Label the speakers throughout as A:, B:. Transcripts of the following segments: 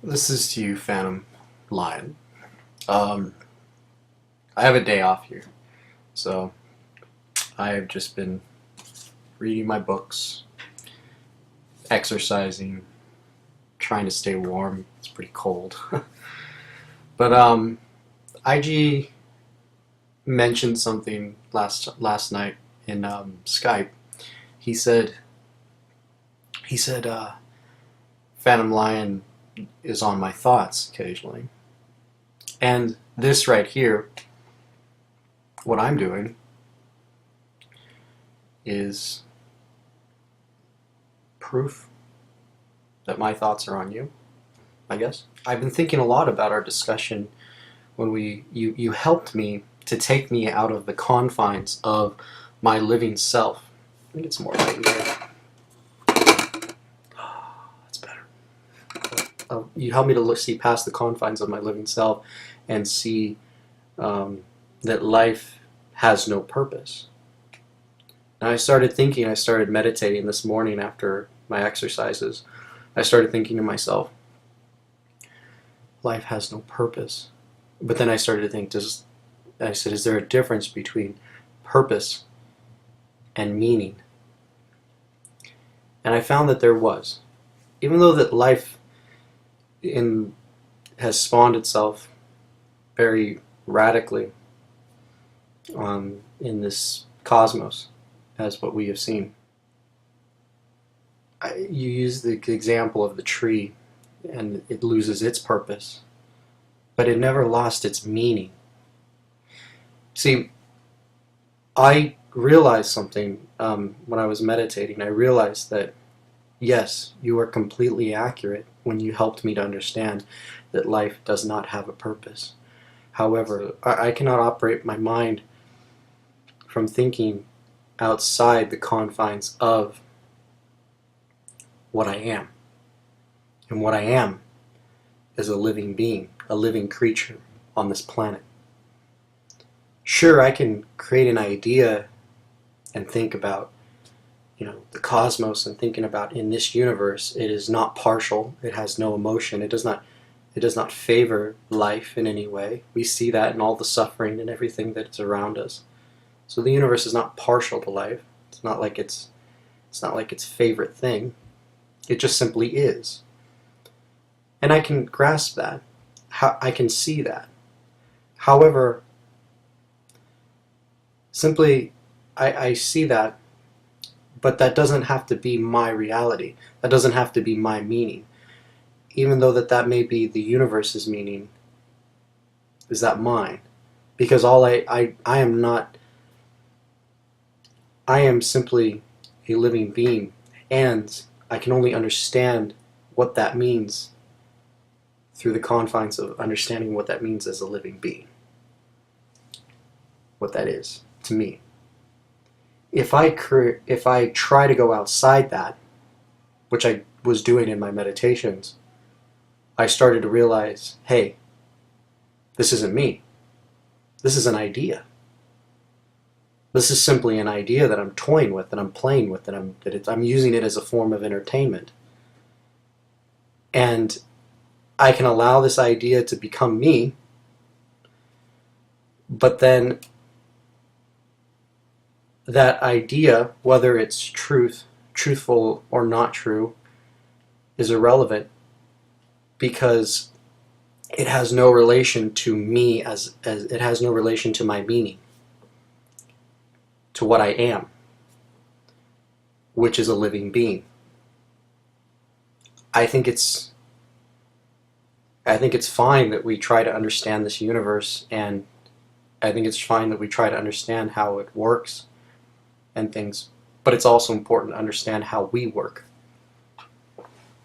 A: This is to you, PhantomLion. Um, I have a day off here, so I have just been reading my books, exercising, trying to stay warm. It's pretty cold. But IG mentioned something last night in Skype. He said he said Phantom Lion is on my thoughts occasionally. And this right here, what I'm doing is proof that my thoughts are on you, I guess. I've been thinking a lot about our discussion when you helped me to take me out of the confines of my living self. I think it's more light in here. That's better. You helped me to see past the confines of my living self and see that life has no purpose. And I started thinking, I started meditating this morning after my exercises. I started thinking to myself, life has no purpose. But then I started to think, I said, is there a difference between purpose and meaning? And I found that there was. Even though that life has spawned itself very radically in this cosmos, as what we have seen. You use the example of the tree, and it loses its purpose, but it never lost its meaning. See, I realized something when I was meditating. I realized that, yes, you are completely accurate when you helped me to understand that life does not have a purpose. However, I cannot operate my mind from thinking outside the confines of what I am. And what I am is a living being, a living creature on this planet. Sure, I can create an idea and think about, the cosmos, and thinking about in this universe, it is not partial, it has no emotion, it does not favor life in any way. We see that in all the suffering and everything that's around us. So the universe is not partial to life. It's not like its favorite thing. It just simply is. And I can grasp that. I can see that. However, simply I see that, but that doesn't have to be my reality. That doesn't have to be my meaning. Even though that may be the universe's meaning, is that mine? Because I am not. I am simply a living being, and I can only understand what that means through the confines of understanding what that means as a living being. What that is to me. If I try to go outside that, which I was doing in my meditations, I started to realize, hey, this isn't me. This is an idea. This is simply an idea that I'm toying with, that I'm playing with, that I'm using it as a form of entertainment. And I can allow this idea to become me, but then that idea, whether it's truthful or not true, is irrelevant, because it has no relation to me as it has no relation to my meaning, to what I am, which is a living being. I think it's fine that we try to understand this universe, and I think it's fine that we try to understand how it works and things, but it's also important to understand how we work.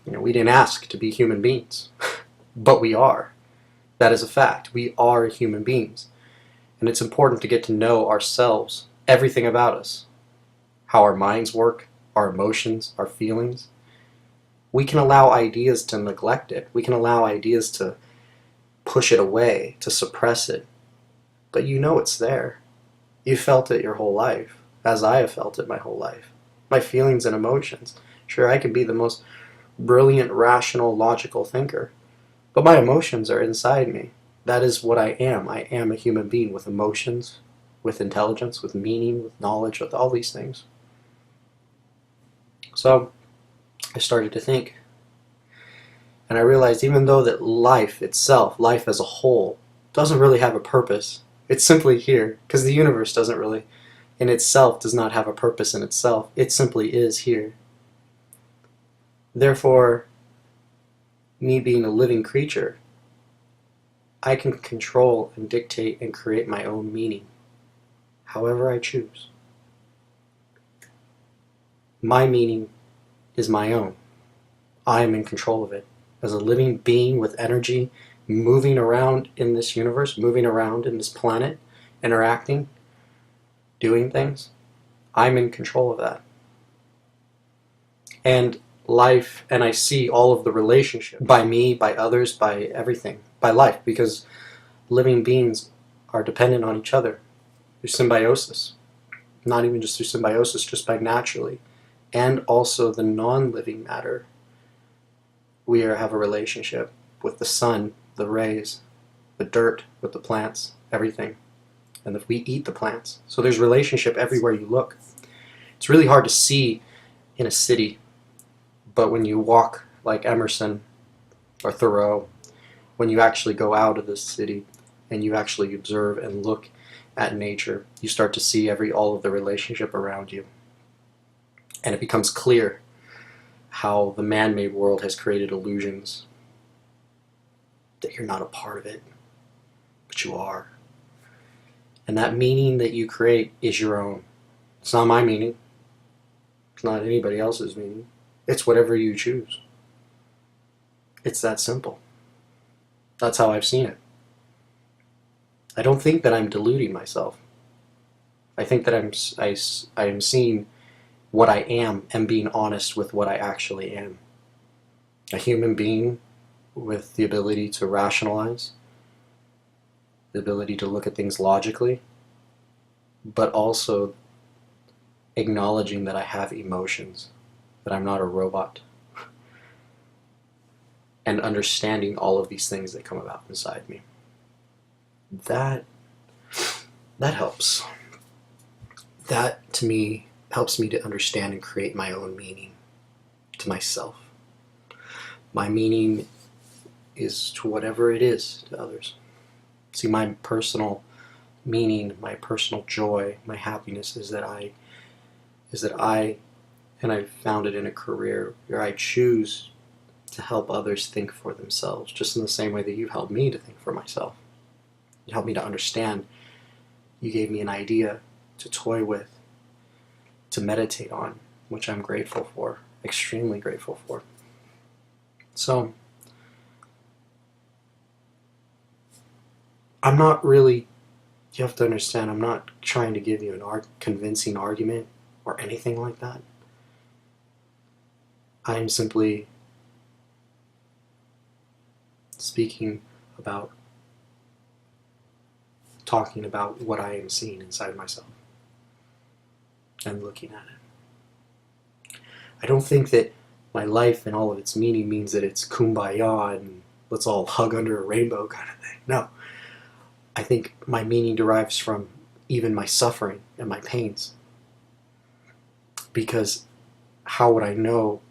A: We didn't ask to be human beings, but we are. That is a fact. We are human beings. And it's important to get to know ourselves, everything about us, how our minds work, our emotions, our feelings. We can allow ideas to neglect it. We can allow ideas to push it away, to suppress it. But it's there. You felt it your whole life, as I have felt it my whole life. My feelings and emotions. Sure, I can be the most brilliant, rational, logical thinker, But my emotions are inside me. That is what I am. I am a human being with emotions, with intelligence, with meaning, with knowledge, with all these things. So I started to think, and I realized even though that life itself, life as a whole, doesn't really have a purpose, it's simply here, because the universe doesn't really, in itself, does not have a purpose in itself. It simply is here. Therefore, me being a living creature, I can control and dictate and create my own meaning, however I choose. My meaning is my own. I am in control of it. As a living being with energy, moving around in this universe, moving around in this planet, interacting, doing things, I'm in control of that. And life, and I see all of the relationship by me, by others, by everything, by life, because living beings are dependent on each other through symbiosis. Not even just through symbiosis, just by naturally. And also the non-living matter. We have a relationship with the sun, the rays, the dirt, with the plants, everything. And if we eat the plants. So there's relationship everywhere you look. It's really hard to see in a city, but when you walk like Emerson or Thoreau, when you actually go out of the city and you actually observe and look at nature, you start to see all of the relationship around you. And it becomes clear how the man-made world has created illusions that you're not a part of it, but you are. And that meaning that you create is your own. It's not my meaning. It's not anybody else's meaning. It's whatever you choose. It's that simple. That's how I've seen it. I don't think that I'm deluding myself. I think that I am seeing what I am and being honest with what I actually am. A human being with the ability to rationalize, the ability to look at things logically, but also acknowledging that I have emotions, that I'm not a robot, and understanding all of these things that come about inside me. That helps. That, to me, helps me to understand and create my own meaning to myself. My meaning is to whatever it is to others. See, my personal meaning, my personal joy, my happiness is that I, and I've found it in a career where I choose to help others think for themselves, just in the same way that you've helped me to think for myself. You helped me to understand. You gave me an idea to toy with, to meditate on, which I'm grateful for, extremely grateful for. So, I'm not really, you have to understand, I'm not trying to give you an convincing argument or anything like that. I'm simply speaking about, talking about what I am seeing inside myself and looking at it. I don't think that my life and all of its meaning means that it's kumbaya and let's all hug under a rainbow kind of thing. No. I think my meaning derives from even my suffering and my pains. Because how would I know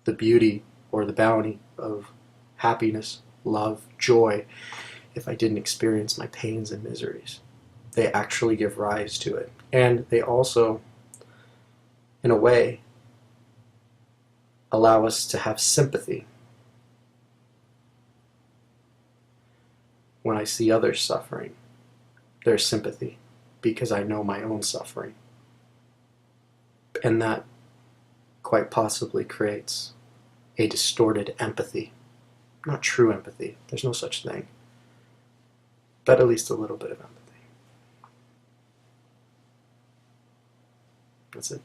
A: the beauty or the bounty of happiness, love, joy, if I didn't experience my pains and miseries? They actually give rise to it. And they also, in a way, allow us to have sympathy. When I see others suffering, there's sympathy because I know my own suffering. And that quite possibly creates a distorted empathy. Not true empathy, there's no such thing, but at least a little bit of empathy. That's it.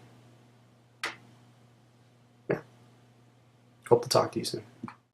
A: Yeah. Hope to talk to you soon.